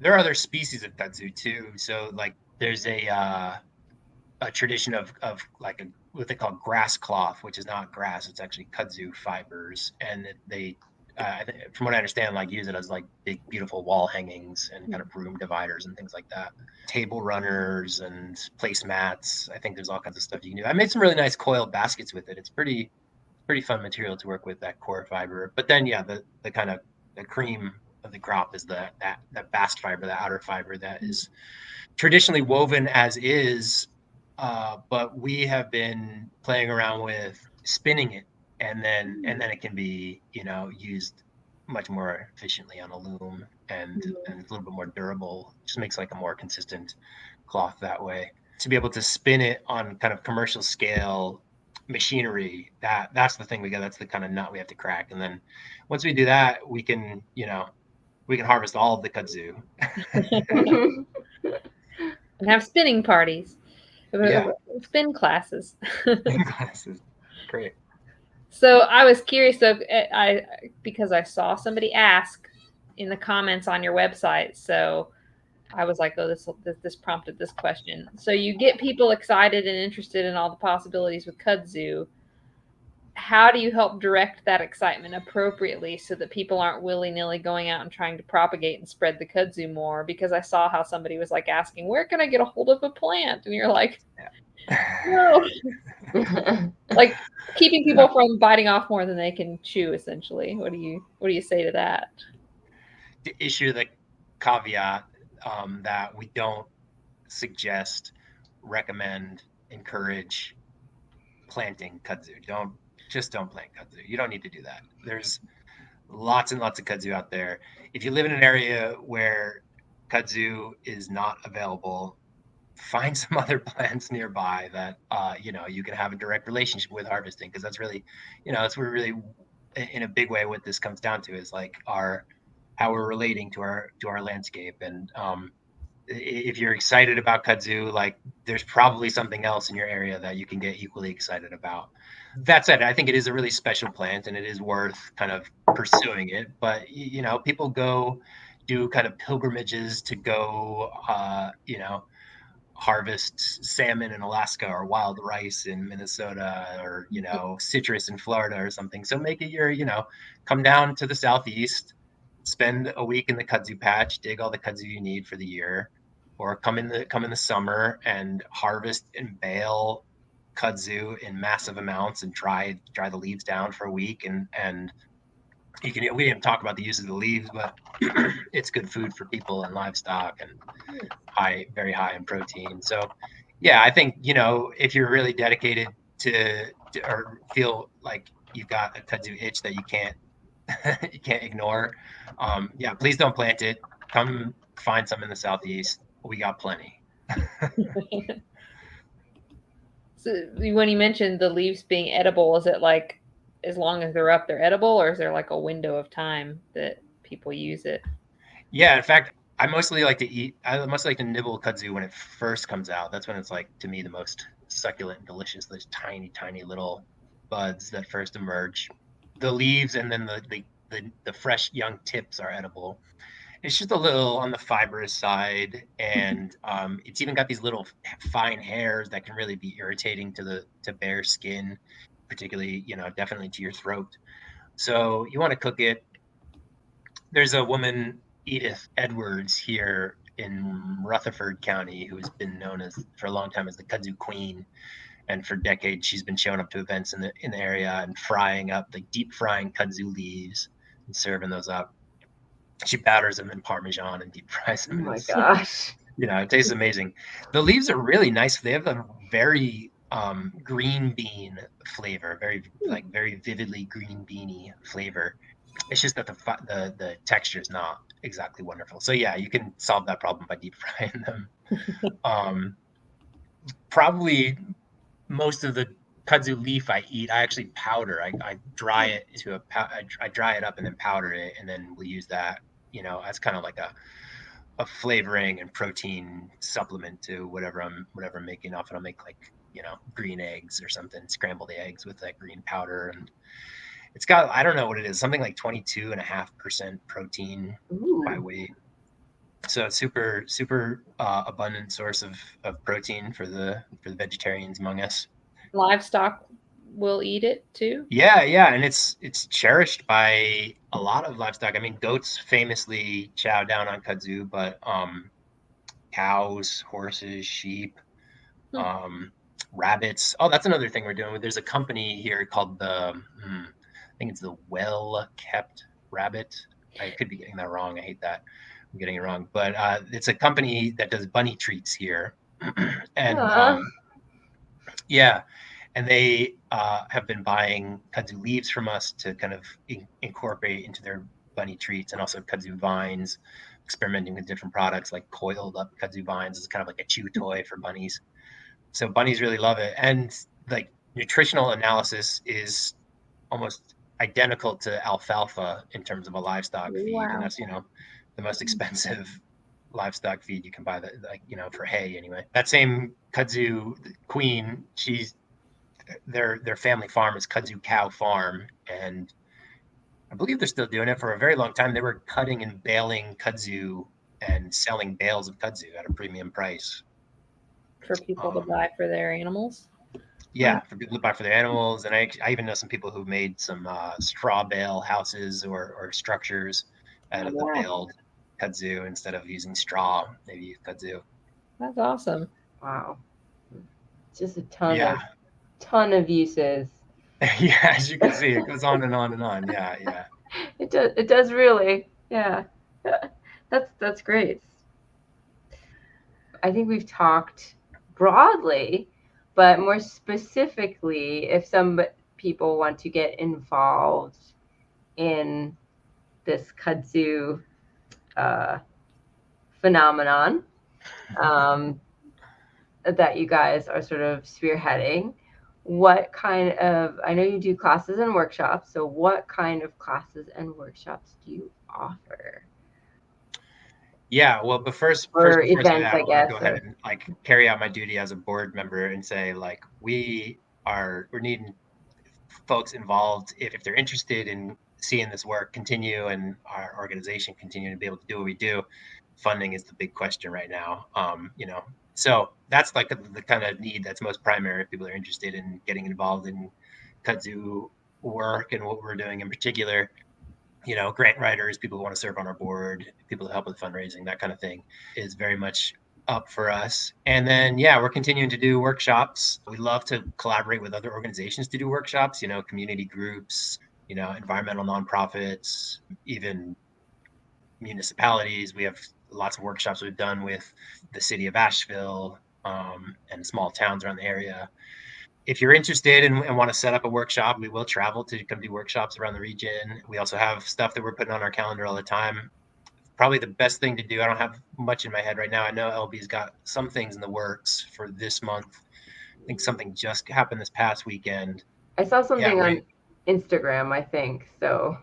C: There are other species of kudzu too. So like there's a tradition of like what they call grass cloth, which is not grass, it's actually kudzu fibers, and they from what I understand, like use it as like big beautiful wall hangings and kind of room dividers and things like that. Table runners and placemats. I think there's all kinds of stuff you can do. I made some really nice coiled baskets with it. It's pretty fun material to work with, that core fiber. But then the kind of the cream of the crop is that bast fiber, the outer fiber that is traditionally woven as is, but we have been playing around with spinning it and then it can be, you know, used much more efficiently on a loom, and a little bit more durable. Just makes like a more consistent cloth that way. To be able to spin it on kind of commercial scale machinery, that's the thing that's the kind of nut we have to crack. And then once we do that, we can, you know, we can harvest all of the kudzu.
B: And have spinning parties.
C: Yeah.
B: Spin classes.
C: Glasses. Great.
B: So I was curious though, because I saw somebody ask in the comments on your website. So I was like, oh, this prompted this question. So you get people excited and interested in all the possibilities with kudzu. How do you help direct that excitement appropriately so that people aren't willy-nilly going out and trying to propagate and spread the kudzu more? Because I saw how somebody was like asking, where can I get a hold of a plant? And you're like, no. Like keeping people from biting off more than they can chew, essentially. What do you say to that?
C: To issue the caveat that we don't suggest, recommend, encourage planting kudzu. Don't plant kudzu. You don't need to do that. There's lots and lots of kudzu out there. If you live in an area where kudzu is not available, find some other plants nearby that you know, you can have a direct relationship with harvesting, because that's really, you know, that's where really in a big way what this comes down to is like how we're relating to our landscape. And if you're excited about kudzu, like there's probably something else in your area that you can get equally excited about. That said, I think it is a really special plant and it is worth kind of pursuing it. But you know, people go do kind of pilgrimages to go you know, harvest salmon in Alaska or wild rice in Minnesota, or, you know, citrus in Florida or something. So make it your, you know, come down to the Southeast, spend a week in the kudzu patch, dig all the kudzu you need for the year, or come in the summer and harvest and bale kudzu in massive amounts and dry the leaves down for a week. And we didn't talk about the use of the leaves, but it's good food for people and livestock, and very high in protein. So yeah, I think, you know, if you're really dedicated to or feel like you've got a kudzu itch that you can't ignore, yeah, please don't plant it. Come find some in the Southeast. We got plenty.
B: So when you mentioned the leaves being edible, is it like as long as they're up, they're edible, or is there like a window of time that people use it?
C: Yeah, in fact, I mostly like to nibble kudzu when it first comes out. That's when it's like, to me, the most succulent and delicious. Those tiny, tiny little buds that first emerge. The leaves and then the fresh young tips are edible. It's just a little on the fibrous side, and it's even got these little fine hairs that can really be irritating to bare skin, particularly, you know, definitely to your throat. So you want to cook it. There's a woman, Edith Edwards, here in Rutherford County, who has been known as for a long time as the kudzu queen, and for decades she's been showing up to events in the area and frying up, like deep frying kudzu leaves and serving those up. She batters them in Parmesan and deep fries them.
A: Oh my gosh.
C: You know, it tastes amazing. The leaves are really nice. They have a very green bean flavor, very vividly green beany flavor. It's just that the texture is not exactly wonderful. So yeah, you can solve that problem by deep frying them. Probably most of the kudzu leaf I eat, I actually powder. I dry it I dry it up and then powder it, and then we'll use that, you know, as kind of like a flavoring and protein supplement to whatever I'm making. Often I'll make, like, you know, green eggs or something, scrambled eggs with that green powder, and it's got, I don't know what it is, something like 22.5% protein by weight. So it's super abundant source of protein for the vegetarians among us.
B: Livestock will eat it too?
C: Yeah, and it's cherished by a lot of livestock. I mean, goats famously chow down on kudzu, but cows, horses, sheep, rabbits. Oh, that's another thing we're doing. There's a company here called I think it's the Well Kept Rabbit. I could be getting that wrong. I hate that I'm getting it wrong, but it's a company that does bunny treats here, and yeah. And they have bbeen buying kudzu leaves from us to kind of incorporate into their bunny treats, and also kudzu vines, experimenting with different products like coiled up kudzu vines. It's kind of like a chew toy for bunnies. So bunnies really love it. And like nutritional analysis is almost identical to alfalfa in terms of a livestock feed. And
B: Wow.
C: that's, the most expensive livestock feed you can buy, that, like, for hay anyway. That same kudzu queen, their family farm is Kudzu Cow Farm, and I believe they're still doing it. For a very long time, they were cutting and baling kudzu and selling bales of kudzu at a premium price.
B: For people to buy for their animals.
C: Yeah, for people to buy for their animals. And I even know some people who made some straw bale houses or structures out of the baled kudzu. Instead of using straw, maybe use kudzu.
B: That's awesome.
A: Wow. Just a
C: Yeah.
A: ton of uses.
C: Yeah, as you can see, it goes on and on and on. Yeah.
A: It does really. Yeah. That's great. I think we've talked broadly, but more specifically, if some people want to get involved in this kudzu phenomenon that you guys are sort of spearheading, what kind of, I know you do classes and workshops, so what kind of classes and workshops do you offer?
C: Yeah, well, but first
A: Or
C: before I say
A: events,
C: that, I
A: I
C: want to
A: guess.
C: go ahead and like carry out my duty as a board member and say, like, we're needing folks involved if they're interested in seeing this work continue and our organization continue to be able to do what we do. Funding is the big question right now. So that's like the kind of need that's most primary if people are interested in getting involved in kudzu work and what we're doing in particular. Grant writers, people who want to serve on our board, people who help with fundraising, that kind of thing is very much up for us. And then, yeah, we're continuing to do workshops. We love to collaborate with other organizations to do workshops, community groups, environmental nonprofits, even municipalities. We have lots of workshops we've done with the city of Asheville and small towns around the area. If you're interested and want to set up a workshop, we will travel to come do workshops around the region. We also have stuff that we're putting on our calendar all the time. Probably the best thing to do, I don't have much in my head right now. I know LB's got some things in the works for this month. I think something just happened this past weekend.
A: I saw something on Instagram, I think. So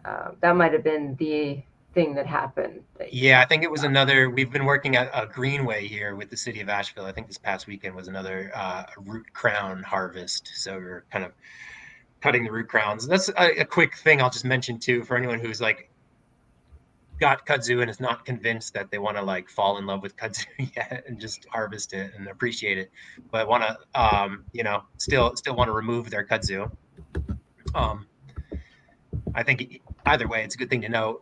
A: that might have been the thing that happened.
C: Yeah, I think it was another. We've been working at a greenway here with the city of Asheville. I think this past weekend was another root crown harvest. So we're kind of cutting the root crowns. That's a quick thing I'll just mention too for anyone who's like got kudzu and is not convinced that they want to like fall in love with kudzu yet and just harvest it and appreciate it, but want to still want to remove their kudzu. I think either way, it's a good thing to know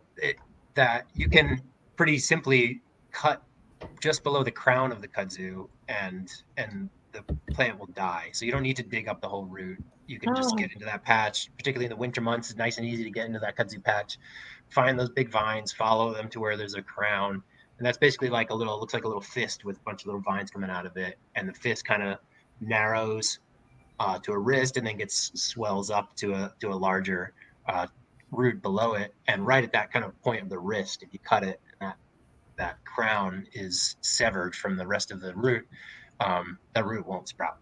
C: that you can pretty simply cut just below the crown of the kudzu and the plant will die. So you don't need to dig up the whole root. You can just get into that patch, particularly in the winter months. It's nice and easy to get into that kudzu patch, find those big vines, follow them to where there's a crown. And that's basically like looks like a little fist with a bunch of little vines coming out of it. And the fist kind of narrows to a wrist and then swells up to a larger root below it. And right at that kind of point of the wrist, if you cut it, that crown is severed from the rest of the root, the root won't sprout.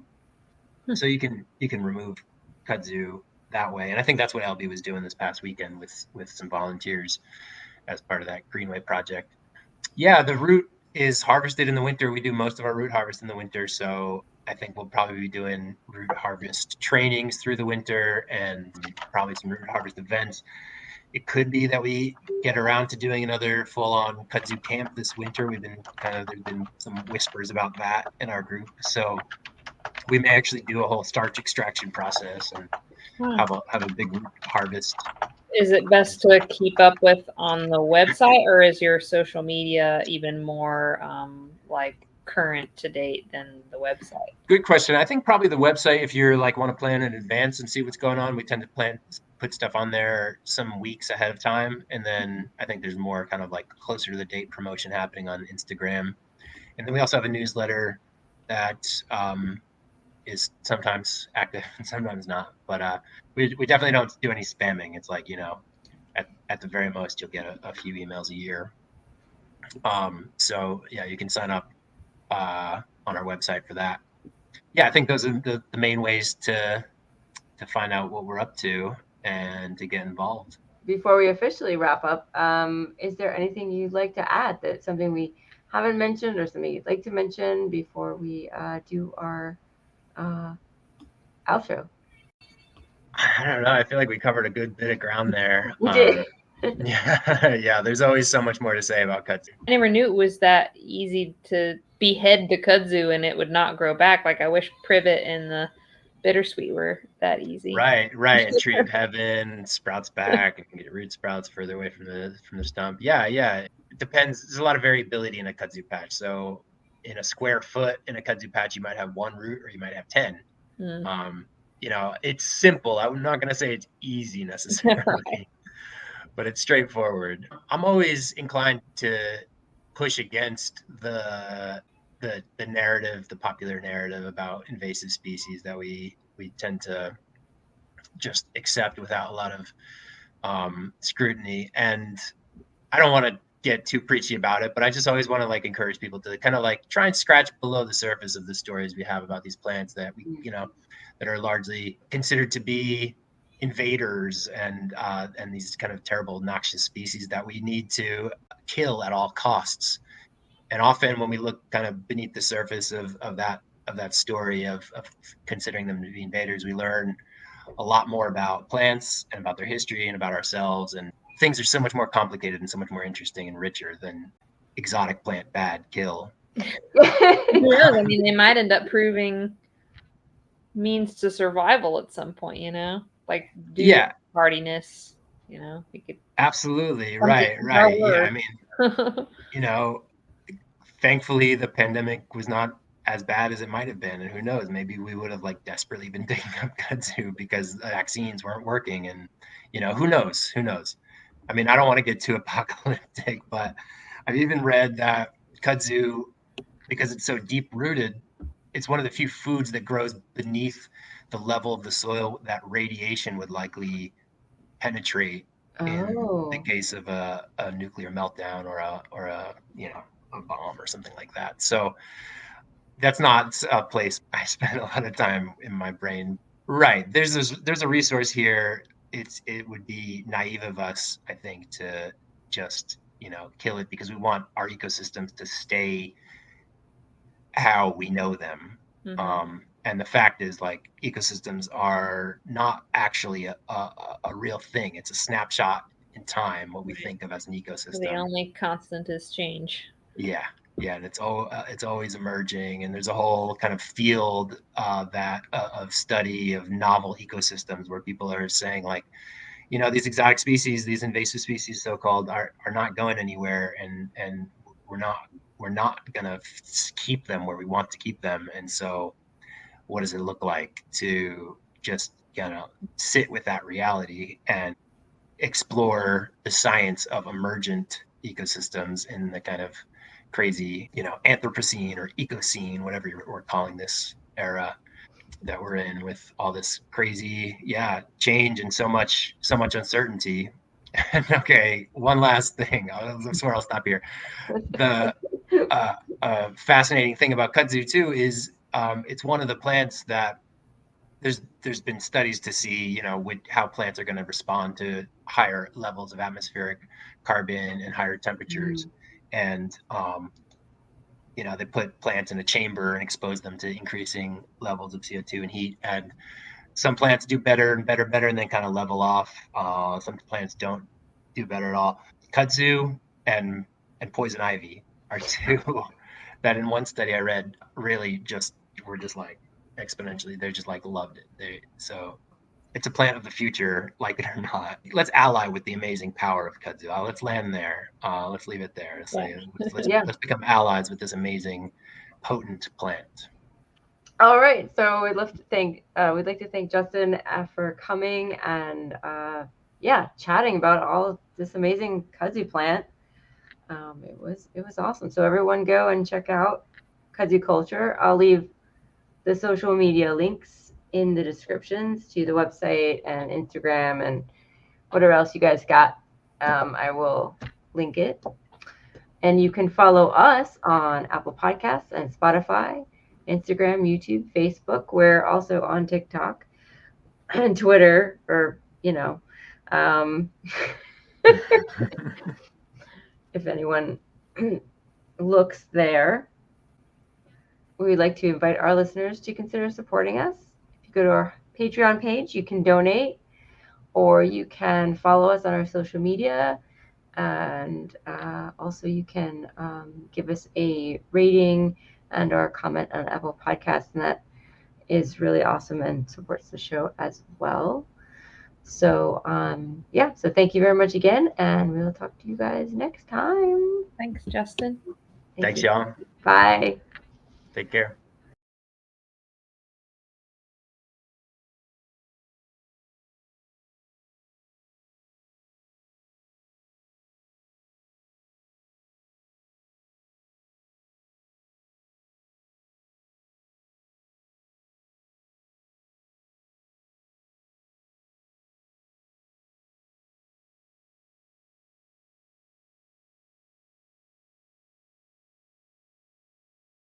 C: So you can remove kudzu that way. And I think that's what LB was doing this past weekend with some volunteers as part of that Greenway project. Yeah, the root is harvested in the winter. We do most of our root harvest in the winter. So I think we'll probably be doing root harvest trainings through the winter and probably some root harvest events. It could be that we get around to doing another full-on kudzu camp this winter. There's been some whispers about that in our group. So we may actually do a whole starch extraction process and have a big root harvest.
B: Is it best to keep up with on the website, or is your social media even more like current to date than the website?
C: Good question. I think probably the website, if you're like want to plan in advance and see what's going on, we tend to put stuff on there some weeks ahead of time. And then I think there's more kind of like closer to the date promotion happening on Instagram. And then we also have a newsletter that is sometimes active and sometimes not. But we definitely don't do any spamming. It's like, at the very most, you'll get a few emails a year. So yeah, you can sign up on our website for that. Yeah, I think those are the main ways to find out what we're up to and to get involved.
A: Before we officially wrap up, is there anything you'd like to add, that something we haven't mentioned or something you'd like to mention before we do our outro?
C: I don't know. I feel like we covered a good bit of ground there.
A: We did.
C: Yeah, there's always so much more to say about kudzu.
B: I never knew it was that easy to behead the kudzu and it would not grow back. Like, I wish privet and the bittersweet were that easy.
C: Right. And tree of heaven sprouts back, and can get root sprouts further away from the stump. Yeah. It depends. There's a lot of variability in a kudzu patch. So in a square foot in a kudzu patch, you might have one root or you might have 10. It's simple. I'm not going to say it's easy necessarily, but it's straightforward. I'm always inclined to push against the narrative, the popular narrative about invasive species that we tend to just accept without a lot of scrutiny. And I don't want to get too preachy about it, but I just always want to like encourage people to kind of like try and scratch below the surface of the stories we have about these plants that we, that are largely considered to be invaders and these kind of terrible, noxious species that we need to kill at all costs. And often when we look kind of beneath the surface of that story of considering them to be invaders, we learn a lot more about plants and about their history and about ourselves. And things are so much more complicated and so much more interesting and richer than exotic plant bad, kill.
B: I mean, they might end up proving means to survival at some point, like hardiness, we could
C: absolutely right. Yeah, I mean, thankfully the pandemic was not as bad as it might have been, and who knows, maybe we would have like desperately been digging up kudzu because the vaccines weren't working, and who knows. I mean, I don't want to get too apocalyptic, but I've even read that kudzu, because it's so deep rooted, it's one of the few foods that grows beneath the level of the soil that radiation would likely penetrate in the case of a nuclear meltdown or a bomb or something like that. So that's not a place I spend a lot of time in my brain. Right. There's a resource here. It would be naive of us, I think, to just, kill it because we want our ecosystems to stay how we know them. Mm-hmm. And the fact is, like, ecosystems are not actually a real thing. It's a snapshot in time, what we think of as an ecosystem.
B: The only constant is change.
C: Yeah, and it's always emerging, and there's a whole kind of field of study of novel ecosystems where people are saying, like, these exotic species, these invasive species, so-called, are not going anywhere, and we're not gonna keep them where we want to keep them. And so, what does it look like to just sit with that reality and explore the science of emergent ecosystems in the kind of crazy, Anthropocene or Ecocene, whatever we're calling this era that we're in, with all this crazy, change and so much uncertainty. And okay, one last thing. I swear I'll stop here. The fascinating thing about kudzu too is it's one of the plants that there's been studies to see, how plants are going to respond to higher levels of atmospheric carbon and higher temperatures. And they put plants in a chamber and expose them to increasing levels of CO2 and heat. And some plants do better and better and then kind of level off. Some plants don't do better at all. Kudzu and poison ivy are two that in one study I read really were just like exponentially, they just like loved it. So it's a plant of the future, like it or not. Let's ally with the amazing power of kudzu. Let's land there. Let's leave it there. Let's become allies with this amazing, potent plant.
A: All right. So we'd like to thank Justin for coming and chatting about all this amazing kudzu plant. It was awesome. So everyone go and check out Kudzu Culture. I'll leave the social media links in the descriptions to the website and Instagram and whatever else you guys got. I will link it. And you can follow us on Apple Podcasts and Spotify, Instagram, YouTube, Facebook. We're also on TikTok and Twitter, or, if anyone looks there. We'd like to invite our listeners to consider supporting us. If you go to our Patreon page, you can donate, or you can follow us on our social media. And also you can give us a rating and or comment on Apple Podcasts, and that is really awesome and supports the show as well. So so thank you very much again, and we'll talk to you guys next time.
B: Thanks, Justin.
C: Thanks, y'all.
A: Bye.
C: Take care.